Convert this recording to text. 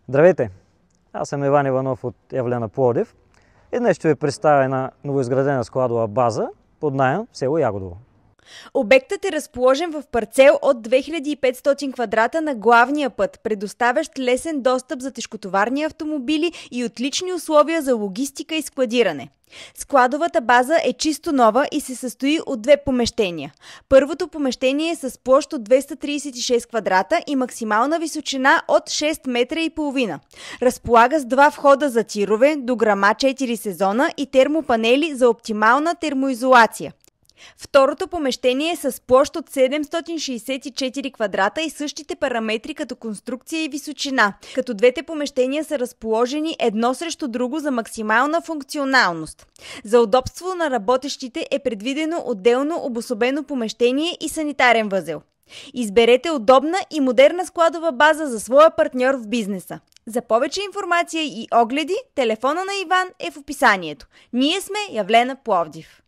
Здравейте! Аз съм Иван Иванов от Явлена, Пловдив и днес ще ви представя една новоизградена складова база под наем в село Ягодово. Обектът е разположен в парцел от 2500 квадрата на главния път, предоставящ лесен достъп за тежкотоварни автомобили и отлични условия за логистика и складиране. Складовата база е чисто нова и се състои от две помещения. Първото помещение е с площ от 236 квадрата и максимална височина от 6 метра и половина. Разполага с два входа за тирове, дограма 4 сезона и термопанели за оптимална термоизолация. Второто помещение е с площ от 764 квадрата и същите параметри като конструкция и височина, като двете помещения са разположени едно срещу друго за максимална функционалност. За удобство на работещите е предвидено отделно обособено помещение и санитарен възел. Изберете удобна и модерна складова база за своя партньор в бизнеса. За повече информация и огледи, телефона на Иван е в описанието. Ние сме Явлена, Пловдив.